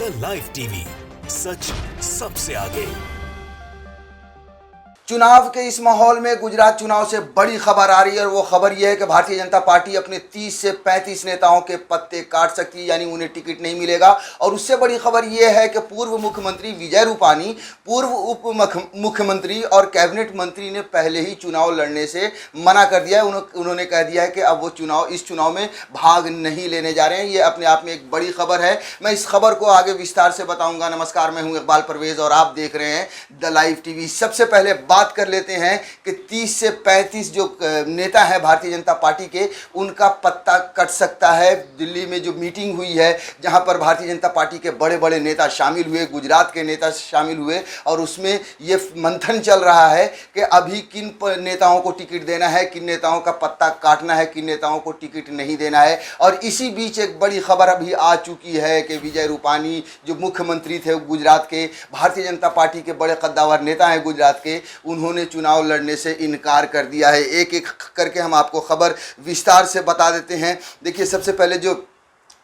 The live TV, सच सबसे आगे। चुनाव के इस माहौल में गुजरात चुनाव से बड़ी खबर आ रही है और वो खबर यह है कि भारतीय जनता पार्टी अपने 30 से 35 नेताओं के पत्ते काट सकती है, यानी उन्हें टिकट नहीं मिलेगा। और उससे बड़ी खबर यह है कि पूर्व मुख्यमंत्री विजय रूपानी, पूर्व उप मुख्यमंत्री और कैबिनेट मंत्री ने पहले ही चुनाव लड़ने से मना कर दिया है। उन्होंने कह दिया है कि अब वो इस चुनाव में भाग नहीं लेने जा रहे हैं। ये अपने आप में एक बड़ी खबर है। मैं इस खबर को आगे विस्तार से बताऊंगा। नमस्कार, मैं हूं इकबाल परवेज और आप देख रहे हैं द लाइव टीवी। सबसे पहले बात कर लेते हैं कि 30 से 35 जो नेता हैं भारतीय जनता पार्टी के, उनका पत्ता कट सकता है। दिल्ली में जो मीटिंग हुई है, जहां पर भारतीय जनता पार्टी के बड़े बड़े नेता शामिल हुए, गुजरात के नेता शामिल हुए, और उसमें ये मंथन चल रहा है कि अभी किन नेताओं को टिकट देना है, किन नेताओं का पत्ता काटना है, किन नेताओं को टिकट नहीं देना है। और इसी बीच एक बड़ी खबर अभी आ चुकी है कि विजय रूपानी जो मुख्यमंत्री थे गुजरात के, भारतीय जनता पार्टी के बड़े कद्दावर नेता हैं गुजरात के, उन्होंने चुनाव लड़ने से इनकार कर दिया है। एक एक करके हम आपको खबर विस्तार से बता देते हैं। देखिए, सबसे पहले जो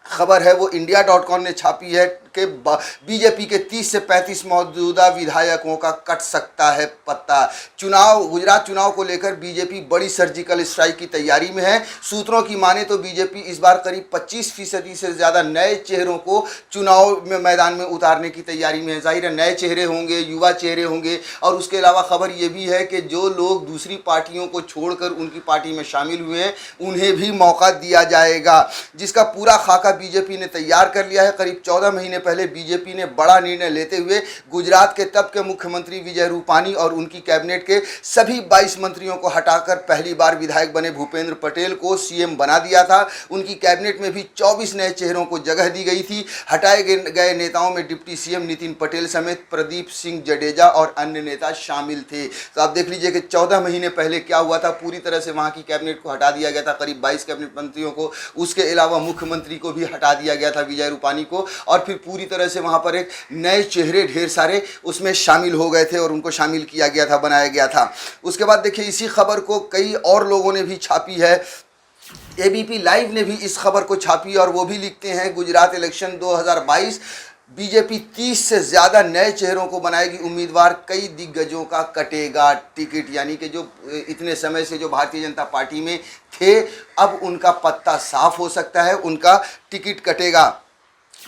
खबर है वो इंडिया.com ने छापी है कि बीजेपी के 30 से 35 मौजूदा विधायकों का कट सकता है पत्ता। गुजरात चुनाव को लेकर बीजेपी बड़ी सर्जिकल स्ट्राइक की तैयारी में है। सूत्रों की माने तो बीजेपी इस बार करीब 25% से ज़्यादा नए चेहरों को चुनाव में मैदान में उतारने की तैयारी में है। जाहिर है, नए चेहरे होंगे, युवा चेहरे होंगे। और उसके अलावा खबर ये भी है कि जो लोग दूसरी पार्टियों को छोड़कर उनकी पार्टी में शामिल हुए हैं, उन्हें भी मौका दिया जाएगा, जिसका पूरा खाका बीजेपी ने तैयार कर लिया है। करीब 14 महीने पहले बीजेपी ने बड़ा निर्णय लेते हुए गुजरात के तब के मुख्यमंत्री विजय रूपानी और उनकी कैबिनेट के सभी 22 मंत्रियों को हटाकर पहली बार विधायक बने भूपेंद्र पटेल को सीएम बना दिया था। उनकी कैबिनेट में भी 24 नए चेहरों को जगह दी गई थी। हटाए गए नेताओं में डिप्टी सीएम नितिन पटेल समेत प्रदीप सिंह जडेजा और अन्य नेता शामिल थे। तो आप देख लीजिए कि 14 महीने पहले क्या हुआ था। पूरी तरह से वहां की कैबिनेट को हटा दिया गया था, करीब 22 कैबिनेट मंत्रियों को। उसके अलावा मुख्यमंत्री को भी हटा दिया गया था, विजय रूपानी को। और फिर पूरी तरह से वहां पर एक नए चेहरे ढेर सारे उसमें शामिल हो गए थे और उनको शामिल किया गया था, बनाया गया था। उसके बाद देखिए, इसी खबर को कई और लोगों ने भी छापी है। एबीपी लाइव ने भी इस खबर को छापी और वो भी लिखते हैं, गुजरात इलेक्शन 2022 बीजेपी 30 से ज़्यादा नए चेहरों को बनाएगी उम्मीदवार, कई दिग्गजों का कटेगा टिकट। यानी कि जो इतने समय से जो भारतीय जनता पार्टी में थे, अब उनका पत्ता साफ हो सकता है, उनका टिकट कटेगा।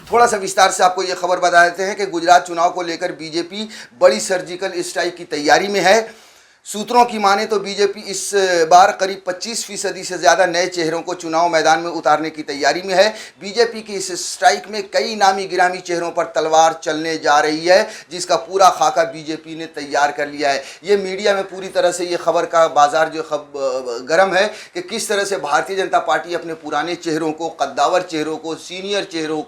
थोड़ा सा विस्तार से आपको ये खबर बता देते हैं कि गुजरात चुनाव को लेकर बीजेपी बड़ी सर्जिकल स्ट्राइक की तैयारी में है। सूत्रों की माने तो बीजेपी इस बार करीब 25% से ज़्यादा नए चेहरों को चुनाव मैदान में उतारने की तैयारी में है। बीजेपी की इस स्ट्राइक में कई नामी गिरामी चेहरों पर तलवार चलने जा रही है, जिसका पूरा खाका बीजेपी ने तैयार कर लिया है। ये मीडिया में पूरी तरह से ये खबर का बाजार जो गर्म है कि किस तरह से भारतीय जनता पार्टी अपने पुराने चेहरों को, कद्दावर चेहरों को, सीनियर चेहरों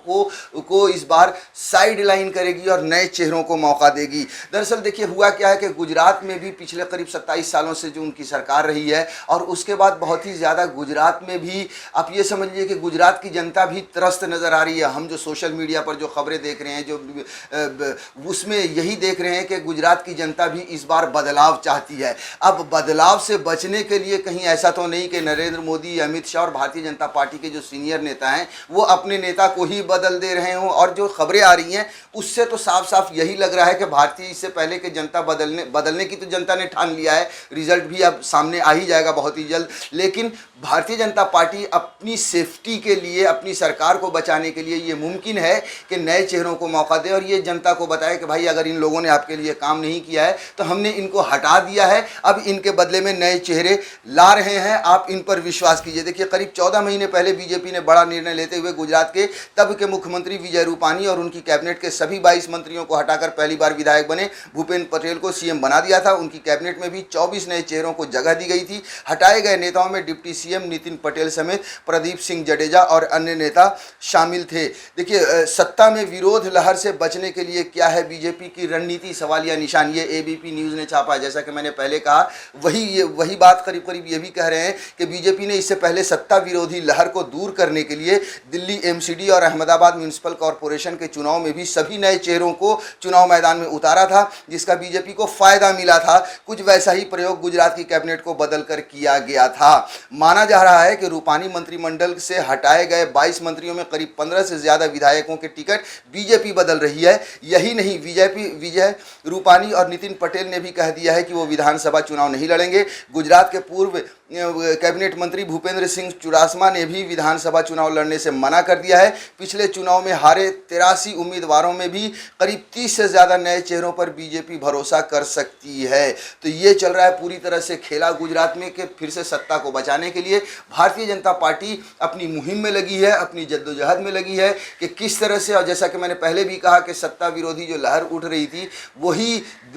को इस बार साइड लाइन करेगी और नए चेहरों को मौका देगी। दरअसल देखिए, हुआ क्या है कि गुजरात में भी पिछले करीब 27 सालों से जो उनकी सरकार रही है, और उसके बाद बहुत ही ज़्यादा गुजरात में भी आप ये समझिए कि गुजरात की जनता भी त्रस्त नज़र आ रही है। हम जो सोशल मीडिया पर जो खबरें देख रहे हैं, जो उसमें यही देख रहे हैं कि गुजरात की जनता भी इस बार बदलाव चाहती है। अब बदलाव से बचने के लिए कहीं ऐसा तो नहीं कि नरेंद्र मोदी, अमित शाह और भारतीय जनता पार्टी के जो सीनियर नेता हैं वो अपने नेता को ही बदल दे रहे हों। और जो खबरें आ रही हैं उससे तो साफ साफ यही लग रहा है कि भारतीय इससे पहले कि जनता बदलने की तो जनता ने ठान लिया है। रिजल्ट भी अब सामने आ ही जाएगा बहुत ही जल्द। लेकिन भारतीय जनता पार्टी अपनी सेफ्टी के लिए, अपनी सरकार को बचाने के लिए ये मुमकिन है कि नए चेहरों को मौका दे और ये जनता को बताए कि भाई, अगर इन लोगों ने आपके लिए काम नहीं किया है तो हमने इनको हटा दिया है, अब इनके बदले में नए चेहरे ला रहे हैं, आप इन पर विश्वास कीजिए। देखिए, करीब 14 महीने पहले बीजेपी ने बड़ा निर्णय लेते हुए गुजरात के तब के मुख्यमंत्री विजय रूपानी और उनकी कैबिनेट के सभी 22 मंत्रियों को हटाकर पहली बार विधायक बने भूपेंद्र पटेल को सीएम बना दिया था। उनकी कैबिनेट में भी 24 नए चेहरों को जगह दी गई थी। हटाए गए नेताओं में डिप्टी सीएम नितिन पटेल समेत प्रदीप सिंह जडेजा और अन्य नेता शामिल थे। देखिए, सत्ता में विरोध लहर से बचने के लिए क्या है बीजेपी की रणनीति, सवालिया निशान। ये एबीपी न्यूज़ ने छापा है। जैसा कि मैंने पहले कहा, वही बात करीब करीब ये भी कह रहे हैं कि बीजेपी ने इससे पहले सत्ता विरोधी लहर को दूर करने के लिए दिल्ली एमसीडी और अहमदाबाद म्यूनिसिपल कॉरपोरेशन के चुनाव में भी सभी नए चेहरों को चुनाव मैदान में उतारा था, जिसका बीजेपी को फायदा मिला था। कुछ ऐसा ही प्रयोग गुजरात की कैबिनेट को बदलकर किया गया था। माना जा रहा है कि रूपानी मंत्रिमंडल से हटाए गए 22 मंत्रियों में करीब 15 से ज्यादा विधायकों के टिकट बीजेपी बदल रही है। यही नहीं, विजय रूपानी और नितिन पटेल ने भी कह दिया है कि वो विधानसभा चुनाव नहीं लड़ेंगे। गुजरात के पूर्व कैबिनेट मंत्री भूपेंद्र सिंह चुडासमा ने भी विधानसभा चुनाव लड़ने से मना कर दिया है। पिछले चुनाव में हारे 83 उम्मीदवारों में भी करीब 30 से ज़्यादा नए चेहरों पर बीजेपी भरोसा कर सकती है। तो ये चल रहा है पूरी तरह से खेला गुजरात में कि फिर से सत्ता को बचाने के लिए भारतीय जनता पार्टी अपनी मुहिम में लगी है, अपनी जद्दोजहद में लगी है कि किस तरह से, और जैसा कि मैंने पहले भी कहा कि सत्ता विरोधी जो लहर उठ रही थी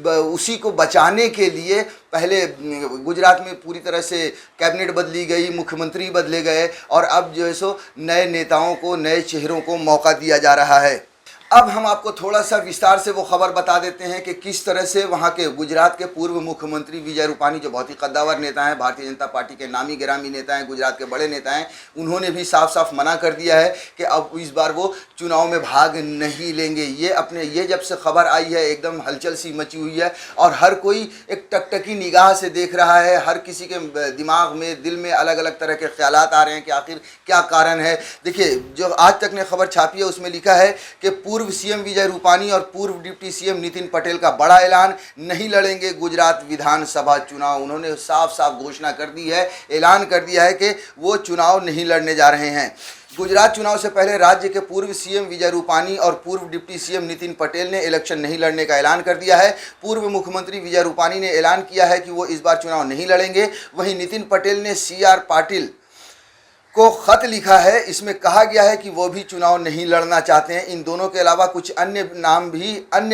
उसी को बचाने के लिए पहले गुजरात में पूरी तरह से कैबिनेट बदली गई, मुख्यमंत्री बदले गए और अब जो है सो नए नेताओं को, नए चेहरों को मौका दिया जा रहा है। अब हम आपको थोड़ा सा विस्तार से वो खबर बता देते हैं कि किस तरह से वहाँ के गुजरात के पूर्व मुख्यमंत्री विजय रूपानी, जो बहुत ही कद्दावर नेता हैं, भारतीय जनता पार्टी के नामी गिरामी नेता हैं, गुजरात के बड़े नेता हैं, उन्होंने भी साफ साफ मना कर दिया है कि अब इस बार वो चुनाव में भाग नहीं लेंगे। ये जब से खबर आई है एकदम हलचल सी मची हुई है और हर कोई एक टकटकी निगाह से देख रहा है। हर किसी के दिमाग में, दिल में अलग अलग तरह के ख्यालात आ रहे हैं कि आखिर क्या कारण है। देखिए, जो आज तक ने खबर छापी है उसमें लिखा है कि पूर्व सीएम विजय रूपानी और पूर्व डिप्टी सीएम नितिन पटेल का बड़ा ऐलान, नहीं लड़ेंगे गुजरात विधानसभा चुनाव। उन्होंने साफ साफ घोषणा कर दी है, ऐलान कर दिया है कि वो चुनाव नहीं लड़ने जा रहे हैं। गुजरात चुनाव से पहले राज्य के पूर्व सीएम विजय रूपानी और पूर्व डिप्टी सीएम नितिन पटेल ने इलेक्शन नहीं लड़ने का ऐलान कर दिया है। पूर्व मुख्यमंत्री विजय रूपानी ने ऐलान किया है कि वो इस बार चुनाव नहीं लड़ेंगे। वहीं नितिन पटेल ने CR पाटिल को खत लिखा है। इसमें कहा गया है कि वो भी चुनाव नहीं लड़ना चाहते हैं। इन दोनों के अलावा कुछ अन्य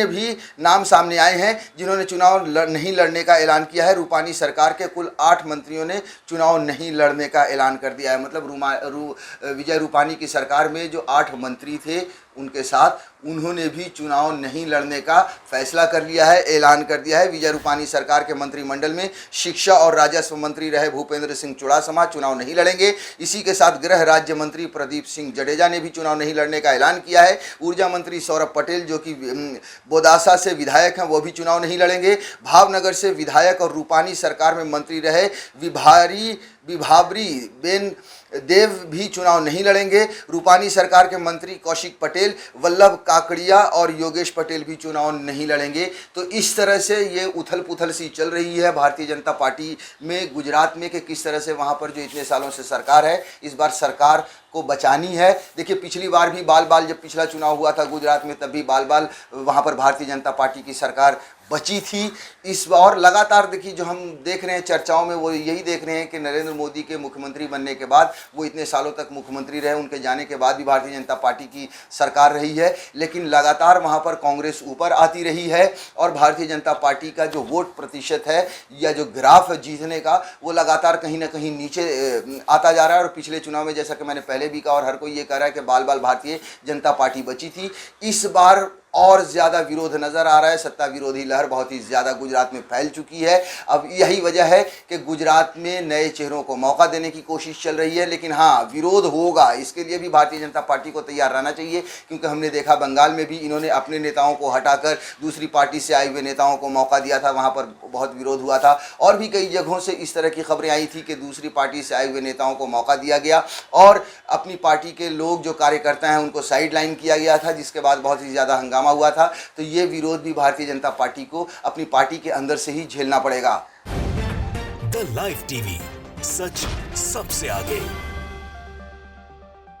भी नाम सामने आए हैं जिन्होंने चुनाव नहीं लड़ने का ऐलान किया है। रूपानी सरकार के कुल 8 मंत्रियों ने चुनाव नहीं लड़ने का ऐलान कर दिया है। मतलब विजय रूपानी की सरकार में जो 8 मंत्री थे उनके साथ उन्होंने भी चुनाव नहीं लड़ने का फैसला कर लिया है, ऐलान कर दिया है। विजय रूपानी सरकार के मंत्रिमंडल में शिक्षा और राजस्व मंत्री रहे भूपेंद्र सिंह चुडासमा चुनाव नहीं लड़ेंगे। इसी के साथ गृह राज्य मंत्री प्रदीप सिंह जडेजा ने भी चुनाव नहीं लड़ने का ऐलान किया है। ऊर्जा मंत्री सौरभ पटेल, जो कि बोदासा से विधायक हैं, वो भी चुनाव नहीं लड़ेंगे। भावनगर से विधायक और रूपानी सरकार में मंत्री रहे विभावरी बेन देव भी चुनाव नहीं लड़ेंगे। रूपानी सरकार के मंत्री कौशिक पटेल, वल्लभ काकड़िया और योगेश पटेल भी चुनाव नहीं लड़ेंगे। तो इस तरह से ये उथल पुथल सी चल रही है भारतीय जनता पार्टी में गुजरात में कि किस तरह से वहाँ पर जो इतने सालों से सरकार है, इस बार सरकार को बचानी है। देखिए, पिछली बार भी बाल जब पिछला चुनाव हुआ था गुजरात में, तब भी बाल वहाँ पर भारतीय जनता पार्टी की सरकार बची थी। इस बार लगातार देखिए जो हम देख रहे हैं चर्चाओं में, वो यही देख रहे हैं कि नरेंद्र मोदी के मुख्यमंत्री बनने के बाद, वो इतने सालों तक मुख्यमंत्री रहे, उनके जाने के बाद भी भारतीय जनता पार्टी की सरकार रही है, लेकिन लगातार वहाँ पर कांग्रेस ऊपर आती रही है और भारतीय जनता पार्टी का जो वोट प्रतिशत है या जो ग्राफ है जीतने का, वो लगातार कहीं ना कहीं नीचे आता जा रहा है। और पिछले चुनाव में, जैसा कि मैंने पहले भी कहा और हर कोई ये कह रहा है कि बाल भारतीय जनता पार्टी बची थी, इस बार और ज़्यादा विरोध नज़र आ रहा है। सत्ता विरोधी लहर बहुत ही ज़्यादा गुजरात में फैल चुकी है। अब यही वजह है कि गुजरात में नए चेहरों को मौका देने की कोशिश चल रही है, लेकिन हाँ, विरोध होगा, इसके लिए भी भारतीय जनता पार्टी को तैयार रहना चाहिए। क्योंकि हमने देखा बंगाल में भी इन्होंने अपने नेताओं को हटाकर दूसरी पार्टी से आए हुए नेताओं को मौका दिया था, वहाँ पर बहुत विरोध हुआ था। और भी कई जगहों से इस तरह की खबरें आई थी कि दूसरी पार्टी से आए हुए नेताओं को मौका दिया गया और अपनी पार्टी के लोग जो कार्यकर्ता हैं उनको साइड लाइन किया गया था, जिसके बाद बहुत ही ज़्यादा हंगामा हुआ था। तो ये विरोध भी भारतीय जनता पार्टी को अपनी पार्टी के अंदर से ही झेलना पड़ेगा। द लाइव टीवी, सच सबसे आगे।